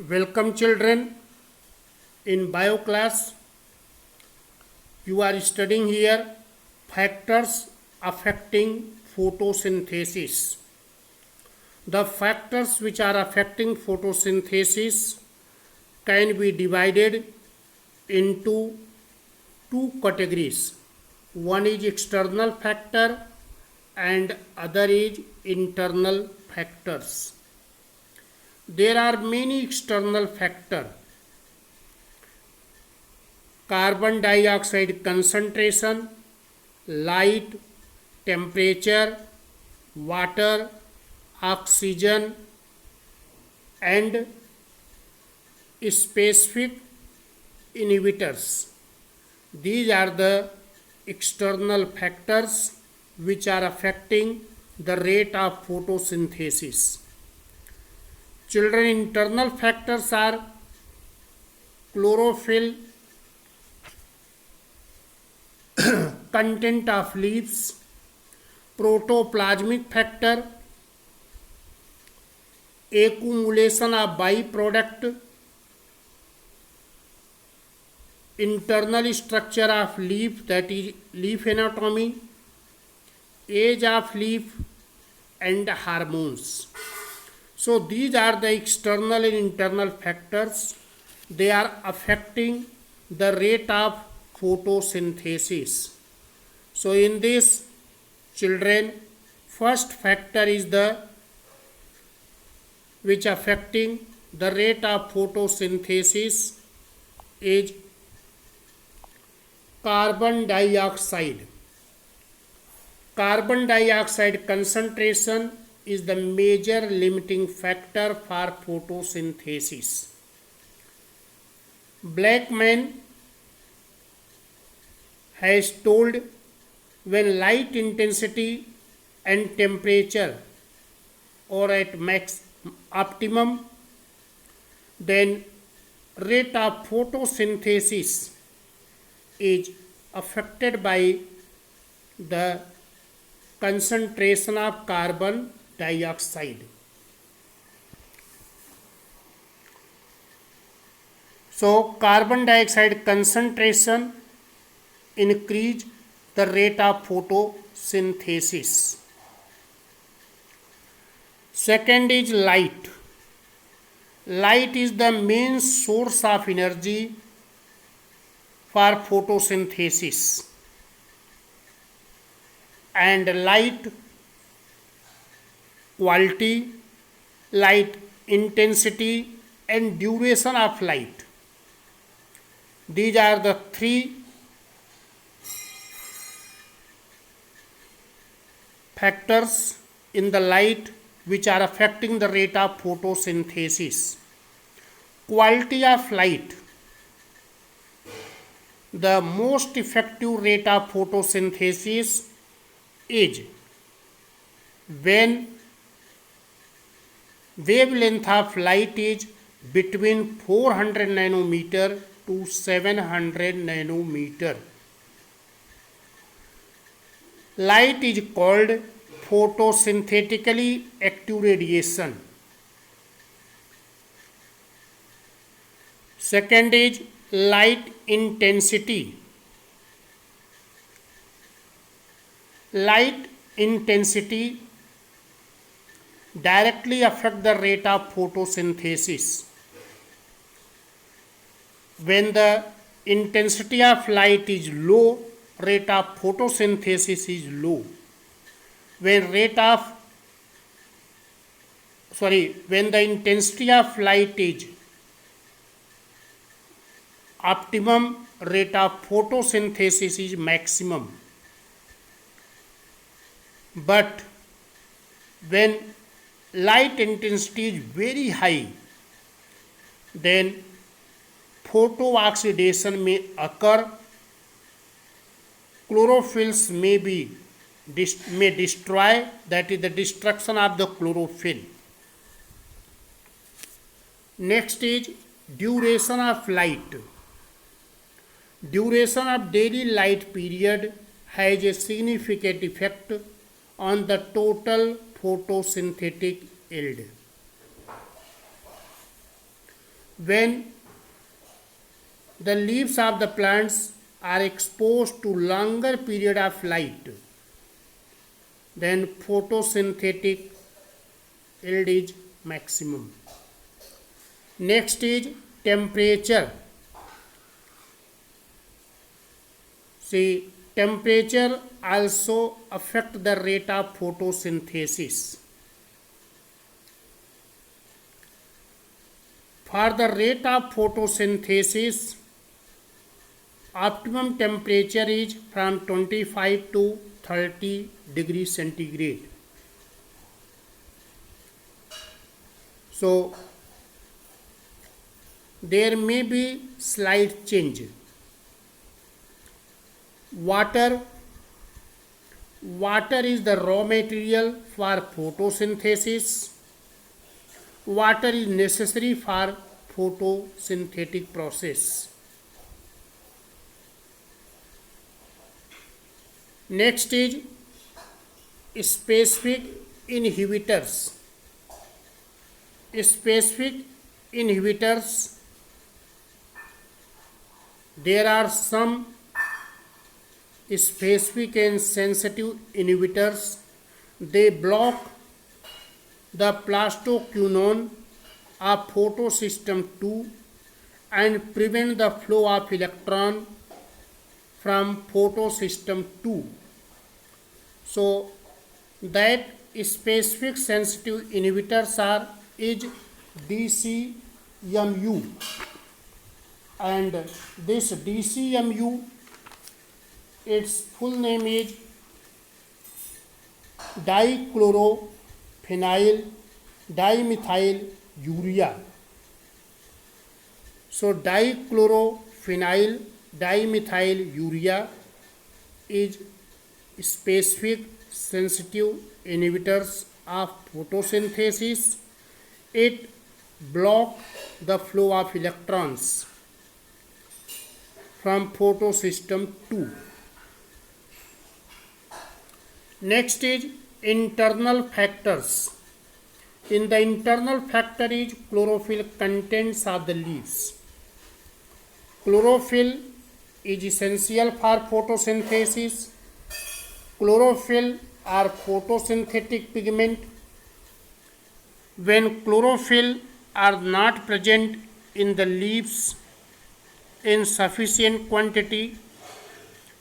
Welcome children. In bio class you are studying here factors affecting photosynthesis. The factors which are affecting photosynthesis can be divided into two categories. One is external factor and other is internal factors. There are many external factors. Carbon dioxide concentration, light, temperature, water, oxygen and specific inhibitors. These are the external factors which are affecting the rate of photosynthesis. Children, internal factors are chlorophyll, content of leaves, protoplasmic factor, accumulation of byproduct, internal structure of leaf, that is leaf anatomy, age of leaf and hormones. So these are the external and internal factors. They are affecting the rate of photosynthesis. So in this, children, first factor is the which affecting the rate of photosynthesis is carbon dioxide. Carbon dioxide concentration is the major limiting factor for photosynthesis. Blackman has told when light intensity and temperature are at max optimum, then rate of photosynthesis is affected by the concentration of carbon dioxide. So carbon dioxide concentration increase the rate of photosynthesis. Second is light. Light is the main source of energy for photosynthesis, and light quality, light intensity and duration of light. These are the three factors in the light which are affecting the rate of photosynthesis. Quality of light. The most effective rate of photosynthesis is when wavelength of light is between 400 nanometer to 700 nanometer. Light is called photosynthetically active radiation. Second is light intensity. Light intensity directly affect the rate of photosynthesis. When the intensity of light is low, rate of photosynthesis is low. When the intensity of light is optimum, rate of photosynthesis is maximum. But when light intensity is very high, then photooxidation may occur. Chlorophylls may destroy, that is the destruction of the chlorophyll. Next is duration of light. Duration of daily light period has a significant effect on the total photosynthetic yield. When the leaves of the plants are exposed to longer period of light, then photosynthetic yield is maximum. Next is temperature. See, temperature also affect the rate of photosynthesis. For the rate of photosynthesis, optimum temperature is from 25 to 30 degrees centigrade. So, there may be slight change. Water is the raw material for photosynthesis. Water is necessary for photosynthetic process. Next is specific inhibitors. Specific inhibitors, there are some specific and sensitive inhibitors. They block the plastoquinone of photosystem 2 and prevent the flow of electron from photosystem 2. So that specific sensitive inhibitors are DCMU, and this DCMU, its full name is dichlorophenyl dimethyl urea. So dichlorophenyl dimethyl urea is specific sensitive inhibitors of photosynthesis. It blocks the flow of electrons from photosystem 2. Next is internal factors. In the internal factor is chlorophyll contents of the leaves. Chlorophyll is essential for photosynthesis. Chlorophyll are photosynthetic pigment. When chlorophyll are not present in the leaves in sufficient quantity,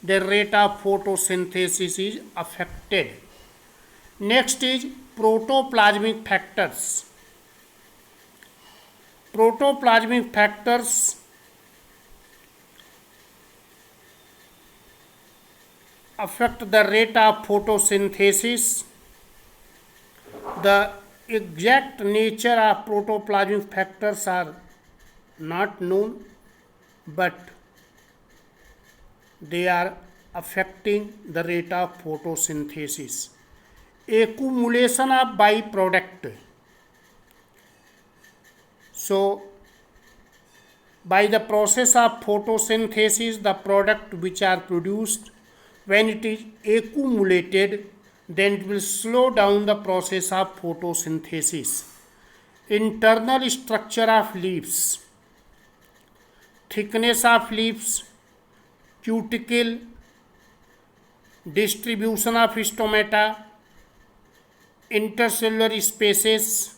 the rate of photosynthesis is affected. Next is protoplasmic factors. Protoplasmic factors affect the rate of photosynthesis. The exact nature of protoplasmic factors are not known, but they are affecting the rate of photosynthesis. Accumulation of byproduct. So, by the process of photosynthesis, the product which are produced, when it is accumulated, then it will slow down the process of photosynthesis. Internal structure of leaves. Thickness of leaves, cuticle, distribution of stomata, intercellular spaces,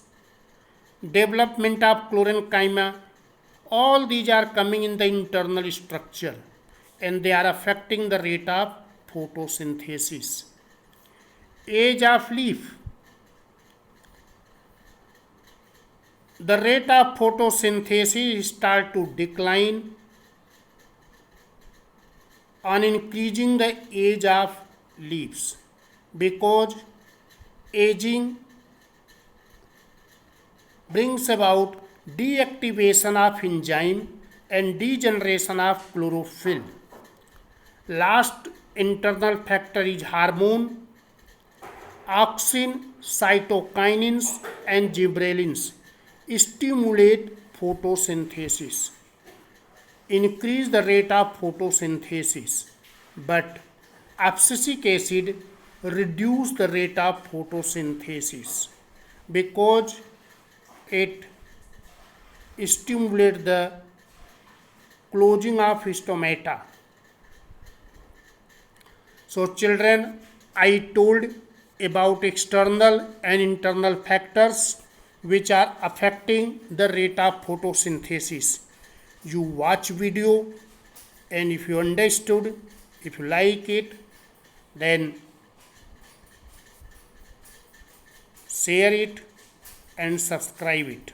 development of chlorenchyma, all these are coming in the internal structure and they are affecting the rate of photosynthesis. Age of leaf. The rate of photosynthesis start to decline on increasing the age of leaves, because aging brings about deactivation of enzyme and degeneration of chlorophyll. Last internal factor is hormone. Auxin, cytokinins and gibberellins stimulate photosynthesis, increase the rate of photosynthesis, but abscisic acid reduce the rate of photosynthesis because it stimulate the closing of stomata. So children, I told about external and internal factors which are affecting the rate of photosynthesis. You watch video, and if you understood, if you like it, then share it and subscribe it.